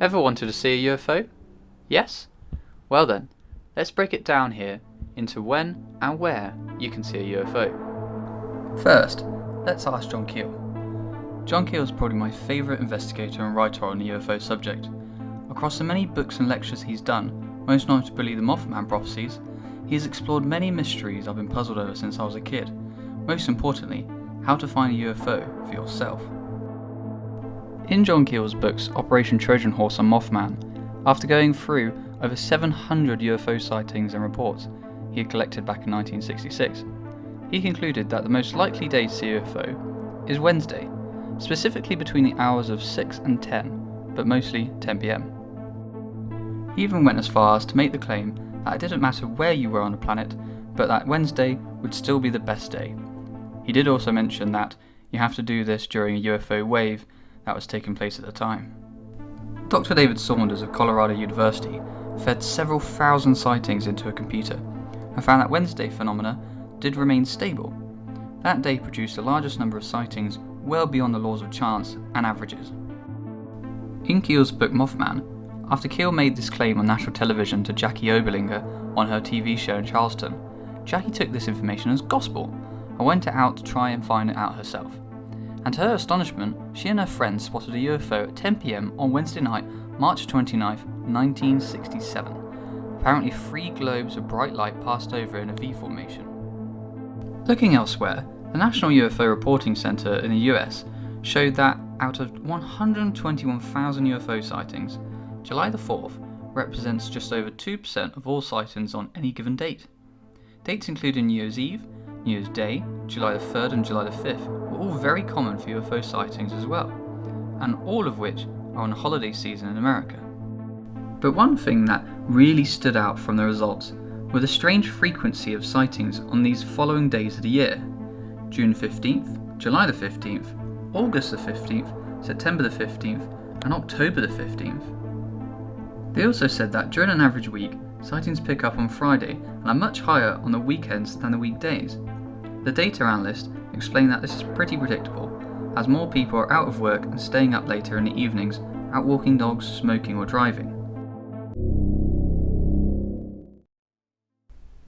Ever wanted to see a UFO? Yes? Well then, let's break it down here into when and where you can see a UFO. First, let's ask John Keel. John Keel is probably my favourite investigator and writer on the UFO subject. Across the many books and lectures he's done, most notably the Mothman prophecies, he has explored many mysteries I've been puzzled over since I was a kid. Most importantly, how to find a UFO for yourself. In John Keel's books Operation Trojan Horse and Mothman, after going through over 700 UFO sightings and reports he had collected back in 1966, he concluded that the most likely day to see a UFO is Wednesday, specifically between the hours of 6 and 10, but mostly 10 PM. He even went as far as to make the claim that it didn't matter where you were on the planet, but that Wednesday would still be the best day. He did also mention that you have to do this during a UFO wave that was taking place at the time. Dr. David Saunders of Colorado University fed several thousand sightings into a computer and found that Wednesday phenomena did remain stable. That day produced the largest number of sightings well beyond the laws of chance and averages. In Keel's book Mothman, after Keel made this claim on national television to Jackie Oberlinger on her TV show in Charleston, Jackie took this information as gospel and went out to try and find it out herself. And to her astonishment, she and her friends spotted a UFO at 10 PM on Wednesday night, March 29th, 1967. Apparently 3 globes of bright light passed over in a V formation. Looking elsewhere, the National UFO Reporting Center in the US showed that out of 121,000 UFO sightings, July the 4th represents just over 2% of all sightings on any given date. Dates including New Year's Eve, New Year's Day, July the 3rd and July the 5th were all very common for UFO sightings as well, and all of which are on holiday season in America. But one thing that really stood out from the results were the strange frequency of sightings on these following days of the year: June 15th, July the 15th, August the 15th, September the 15th, and October the 15th. They also said that during an average week, sightings pick up on Friday and are much higher on the weekends than the weekdays. The data analyst explained that this is pretty predictable, as more people are out of work and staying up later in the evenings, out walking dogs, smoking or driving.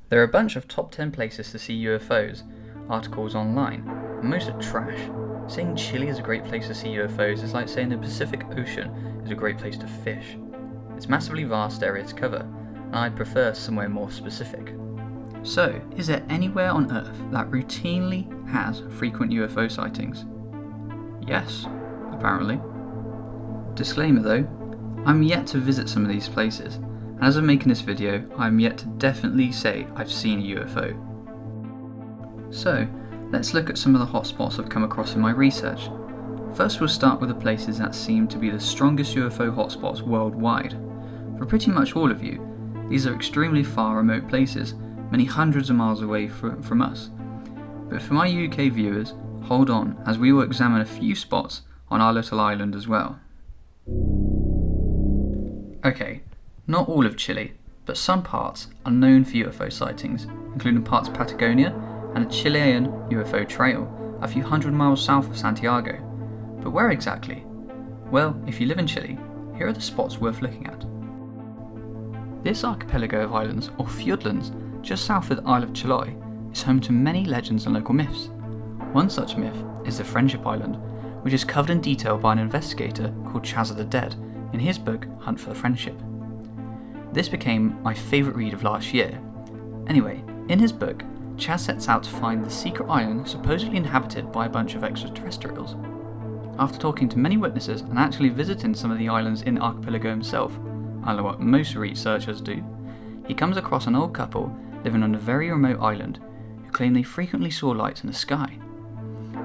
There are a bunch of top 10 places to see UFOs articles online, and most are trash. Saying Chile is a great place to see UFOs is like saying the Pacific Ocean is a great place to fish. It's a massively vast area to cover, and I'd prefer somewhere more specific. So, is there anywhere on Earth that routinely has frequent UFO sightings? Yes, apparently. Disclaimer though, I'm yet to visit some of these places, and as I'm making this video, I'm yet to definitely say I've seen a UFO. So, let's look at some of the hotspots I've come across in my research. First we'll start with the places that seem to be the strongest UFO hotspots worldwide. For pretty much all of you, these are extremely far remote places, many hundreds of miles away from us. But for my UK viewers, hold on, as we will examine a few spots on our little island as well. Okay, not all of Chile, but some parts are known for UFO sightings, including parts of Patagonia and the Chilean UFO Trail, a few hundred miles south of Santiago. But where exactly? Well, if you live in Chile, here are the spots worth looking at. This archipelago of islands, or fjordlands, just south of the Isle of Chiloy, is home to many legends and local myths. One such myth is the Friendship Island, which is covered in detail by an investigator called Chaz of the Dead in his book Hunt for the Friendship. This became my favourite read of last year. Anyway, in his book, Chaz sets out to find the secret island supposedly inhabited by a bunch of extraterrestrials. After talking to many witnesses and actually visiting some of the islands in the archipelago himself, unlike what most researchers do, he comes across an old couple living on a very remote island who claim they frequently saw lights in the sky,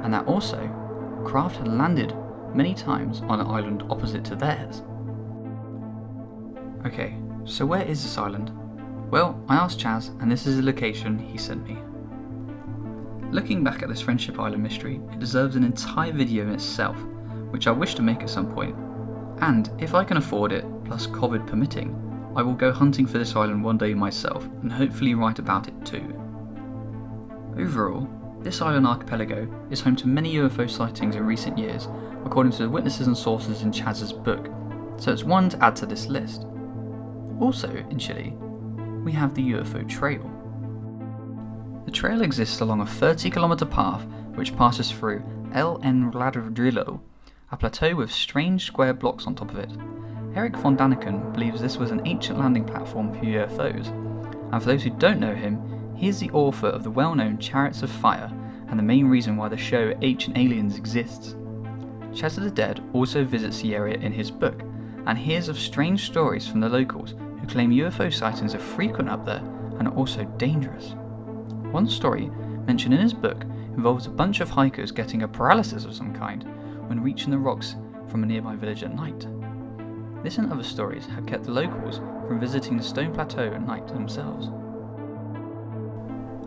and that also craft had landed many times on an island opposite to theirs. Okay, so where is this island? Well, I asked Chaz, and this is the location he sent me. Looking back at this Friendship Island mystery, it deserves an entire video in itself, which I wish to make at some point. And if I can afford it, plus COVID permitting, I will go hunting for this island one day myself and hopefully write about it too. Overall, this island archipelago is home to many UFO sightings in recent years, according to the witnesses and sources in Chaz's book. so it's one to add to this list. Also in Chile, we have the UFO Trail. The trail exists along a 30-kilometer path which passes through El Enradrillo, a plateau with strange square blocks on top of it. Eric von Daniken believes this was an ancient landing platform for UFOs, and for those who don't know him, he is the author of the well-known Chariots of Fire and the main reason why the show Ancient Aliens exists. Chaz of the Dead also visits the area in his book and hears of strange stories from the locals who claim UFO sightings are frequent up there and are also dangerous. One story mentioned in his book involves a bunch of hikers getting a paralysis of some kind when reaching the rocks from a nearby village at night. This and other stories have kept the locals from visiting the Stone Plateau at night themselves.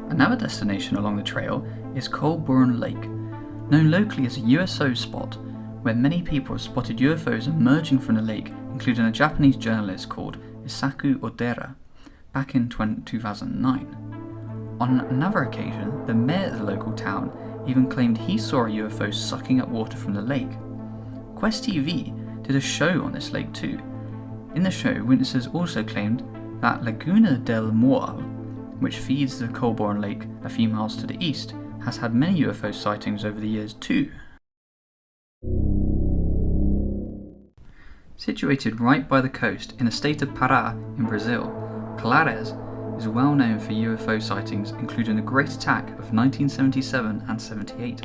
Another destination along the trail is Colborne Lake, known locally as a USO spot where many people have spotted UFOs emerging from the lake, including a Japanese journalist called Isaku Odera back in 2009. On another occasion, the mayor of the local town even claimed he saw a UFO sucking up water from the lake. Quest TV did a show on this lake too. In the show, witnesses also claimed that Laguna del Moal, which feeds the Colborne Lake a few miles to the east, has had many UFO sightings over the years too. Situated right by the coast in the state of Pará in Brazil, Colares is well known for UFO sightings, including the Great Attack of 1977 and 78.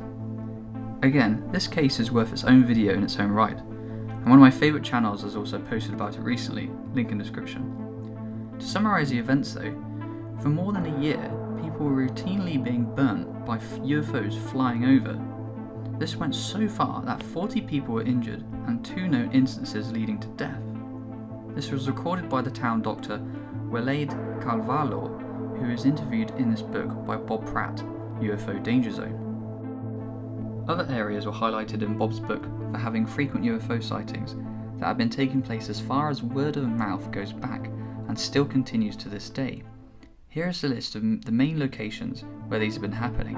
Again, this case is worth its own video in its own right, and one of my favourite channels has also posted about it recently, link in description. To summarise the events though, for more than a year, people were routinely being burnt by UFOs flying over. This went so far that 40 people were injured and 2 known instances leading to death. This was recorded by the town doctor Waleed Carvalho, who is interviewed in this book by Bob Pratt, UFO Danger Zone. Other areas were highlighted in Bob's book for having frequent UFO sightings that have been taking place as far as word of mouth goes back and still continues to this day. Here is a list of the main locations where these have been happening.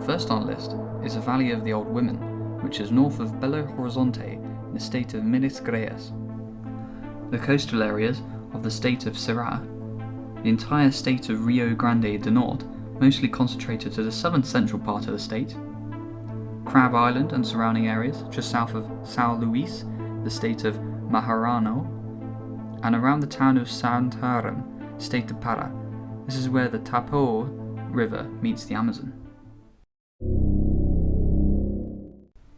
First on the list is the Valley of the Old Women, which is north of Belo Horizonte in the state of Minas Gerais. The coastal areas of the state of Ceará, the entire state of Rio Grande do Norte, mostly concentrated to the southern central part of the state, Crab Island and surrounding areas just south of São Luís, the state of Maranhão, and around the town of Santarém, state of Pará. This is where the Tapao River meets the Amazon.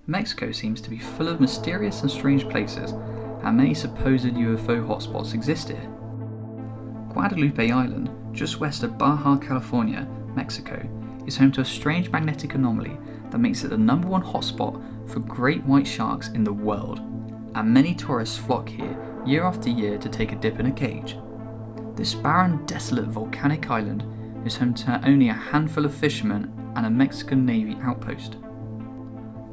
Mexico seems to be full of mysterious and strange places, and many supposed UFO hotspots exist here. Guadalupe Island, just west of Baja California, Mexico, is home to a strange magnetic anomaly that makes it the #1 hotspot for great white sharks in the world, and many tourists flock here year after year to take a dip in a cage. This barren, desolate volcanic island is home to only a handful of fishermen and a Mexican Navy outpost.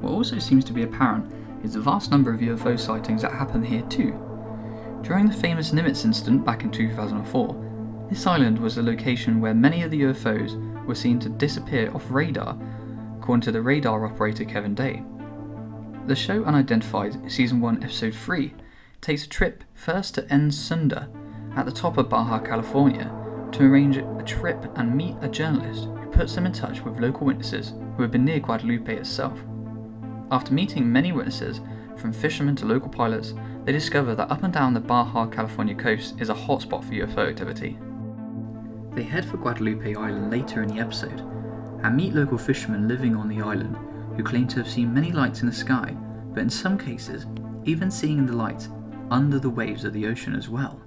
What also seems to be apparent is the vast number of UFO sightings that happen here too. During the famous Nimitz incident back in 2004, this island was the location where many of the UFOs were seen to disappear off radar, according to the radar operator Kevin Day. The show Unidentified Season 1 Episode 3 takes a trip first to Ensenada, at the top of Baja California, to arrange a trip and meet a journalist who puts them in touch with local witnesses who have been near Guadalupe itself. After meeting many witnesses, from fishermen to local pilots, they discover that up and down the Baja California coast is a hotspot for UFO activity. They head for Guadalupe Island later in the episode, and meet local fishermen living on the island who claim to have seen many lights in the sky, but in some cases, even seeing the lights under the waves of the ocean as well.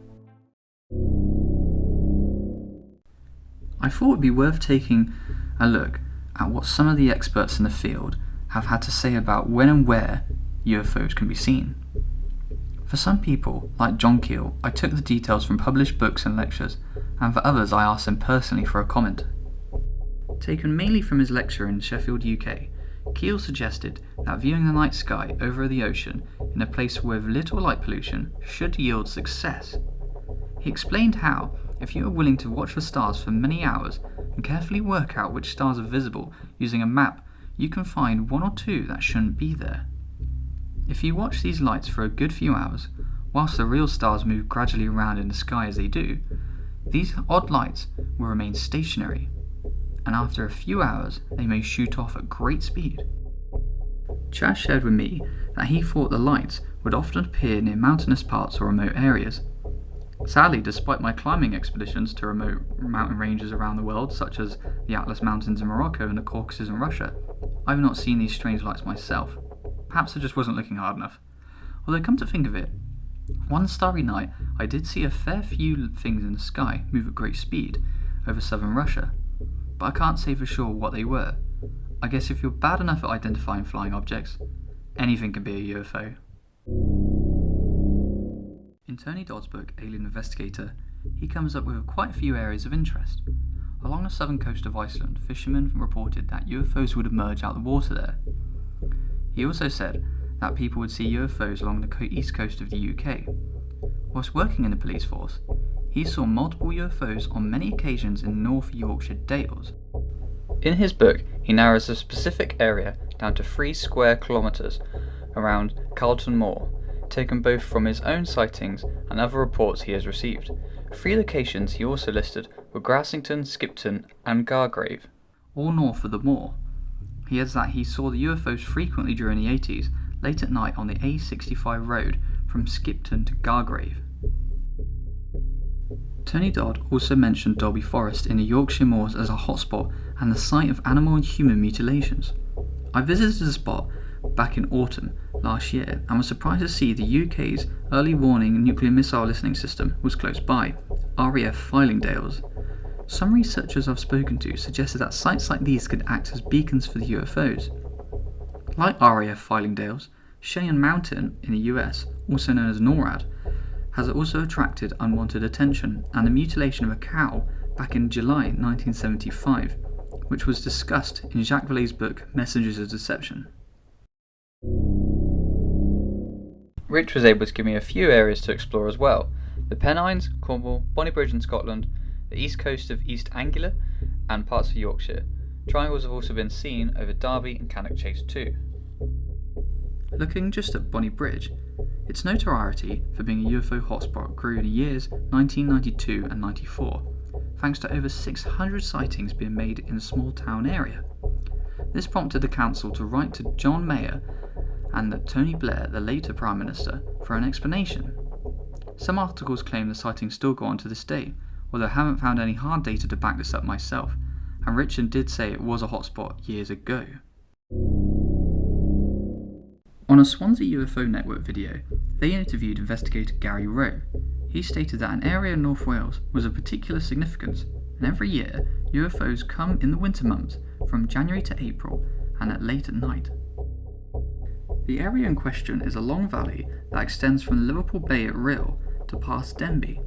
I thought it would be worth taking a look at what some of the experts in the field have had to say about when and where UFOs can be seen. For some people, like John Keel, I took the details from published books and lectures, and for others I asked them personally for a comment. Taken mainly from his lecture in Sheffield, UK, Keel suggested that viewing the night sky over the ocean in a place with little light pollution should yield success. He explained how, if you are willing to watch the stars for many hours and carefully work out which stars are visible using a map, you can find 1 or 2 that shouldn't be there. If you watch these lights for a good few hours, whilst the real stars move gradually around in the sky as they do, these odd lights will remain stationary, and after a few hours they may shoot off at great speed. Chaz shared with me that he thought the lights would often appear near mountainous parts or remote areas. Sadly, despite my climbing expeditions to remote mountain ranges around the world, such as the Atlas Mountains in Morocco and the Caucasus in Russia, I've not seen these strange lights myself. Perhaps I just wasn't looking hard enough. Although come to think of it, one starry night I did see a fair few things in the sky move at great speed over southern Russia, but I can't say for sure what they were. I guess if you're bad enough at identifying flying objects, anything can be a UFO. In Tony Dodd's book Alien Investigator, he comes up with quite a few areas of interest. Along the southern coast of Iceland, fishermen reported that UFOs would emerge out of the water there. He also said that people would see UFOs along the east coast of the UK. Whilst working in the police force, he saw multiple UFOs on many occasions in North Yorkshire Dales. In his book, he narrows a specific area down to 3 square kilometres around Carlton Moor, taken both from his own sightings and other reports he has received. 3 locations he also listed were Grassington, Skipton and Gargrave, all north of the moor. He adds that he saw the UFOs frequently during the 80s, late at night on the A65 road from Skipton to Gargrave. Tony Dodd also mentioned Dolby Forest in the Yorkshire Moors as a hotspot and the site of animal and human mutilations. I visited the spot back in autumn last year and was surprised to see the UK's early warning nuclear missile listening system was close by, RAF Fylingdales. Some researchers I've spoken to suggested that sites like these could act as beacons for the UFOs. Like RAF Fylingdales, Cheyenne Mountain in the US, also known as NORAD, has also attracted unwanted attention, and the mutilation of a cow back in July 1975, which was discussed in Jacques Vallée's book Messengers of Deception. Rich was able to give me a few areas to explore as well: the Pennines, Cornwall, Bonnybridge in Scotland, the east coast of East Anglia, and parts of Yorkshire. Triangles have also been seen over Derby and Cannock Chase too. Looking just at Bonnybridge, its notoriety for being a UFO hotspot grew in the years 1992 and 94, thanks to over 600 sightings being made in a small town area. This prompted the council to write to John Mayer and Tony Blair, the later Prime Minister, for an explanation. Some articles claim the sightings still go on to this day, although I haven't found any hard data to back this up myself, and Richard did say it was a hotspot years ago. On a Swansea UFO Network video, they interviewed investigator Gary Rowe. He stated that an area in North Wales was of particular significance, and every year UFOs come in the winter months from January to April and late at night. The area in question is a long valley that extends from Liverpool Bay at Rhyl to past Denbigh.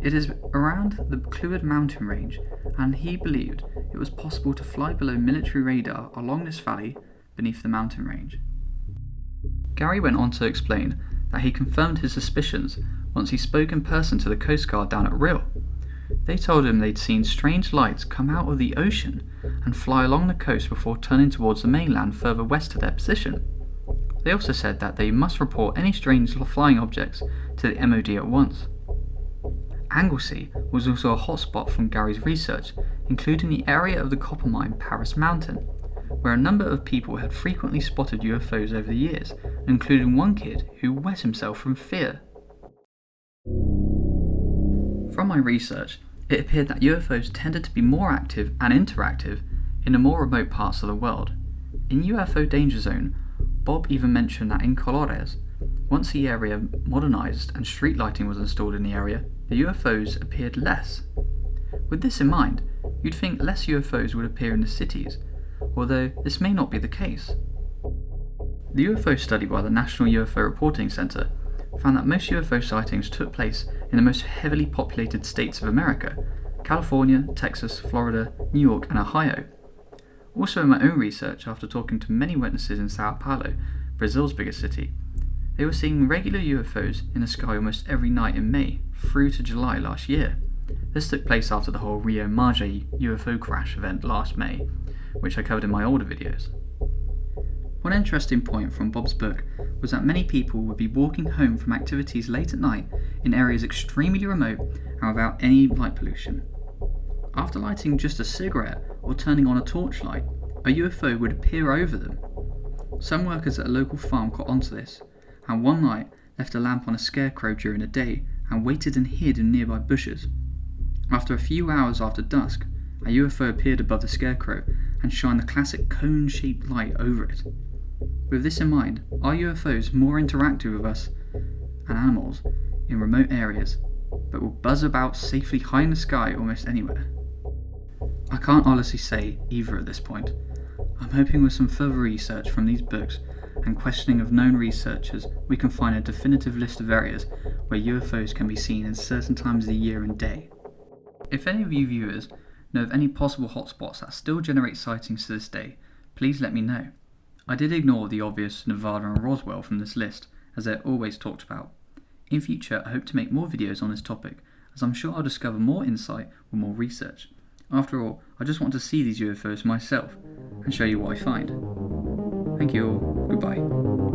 It is around the Clwyd mountain range, and he believed it was possible to fly below military radar along this valley beneath the mountain range. Gary went on to explain that he confirmed his suspicions once he spoke in person to the Coast Guard down at Rhyl. They told him they'd seen strange lights come out of the ocean and fly along the coast before turning towards the mainland further west to their position. They also said that they must report any strange flying objects to the MOD at once. Anglesey was also a hotspot from Gary's research, including the area of the copper mine Paris Mountain, where a number of people had frequently spotted UFOs over the years, including one kid who wet himself from fear. From my research, it appeared that UFOs tended to be more active and interactive in the more remote parts of the world. In UFO Danger Zone, Bob even mentioned that in Colores, once the area modernised and street lighting was installed in the area, the UFOs appeared less. With this in mind, you'd think less UFOs would appear in the cities, although this may not be the case. The UFO study by the National UFO Reporting Center found that most UFO sightings took place in the most heavily populated states of America: California, Texas, Florida, New York and Ohio. Also in my own research, after talking to many witnesses in Sao Paulo, Brazil's biggest city, they were seeing regular UFOs in the sky almost every night in May through to July last year. This took place after the whole Rio Mage UFO crash event last May, which I covered in my older videos. One interesting point from Bob's book was that many people would be walking home from activities late at night in areas extremely remote and without any light pollution. After lighting just a cigarette or turning on a torchlight, a UFO would appear over them. Some workers at a local farm caught onto this, and one night left a lamp on a scarecrow during the day and waited and hid in nearby bushes. After a few hours after dusk, a UFO appeared above the scarecrow and shined the classic cone-shaped light over it. With this in mind, are UFOs more interactive with us and animals in remote areas, but will buzz about safely high in the sky almost anywhere? I can't honestly say either at this point. I'm hoping with some further research from these books and questioning of known researchers, we can find a definitive list of areas where UFOs can be seen in certain times of the year and day. If any of you viewers know of any possible hotspots that still generate sightings to this day, please let me know. I did ignore the obvious Nevada and Roswell from this list, as they're always talked about. In future, I hope to make more videos on this topic, as I'm sure I'll discover more insight with more research. After all, I just want to see these UFOs myself and show you what I find. Thank you all. Goodbye.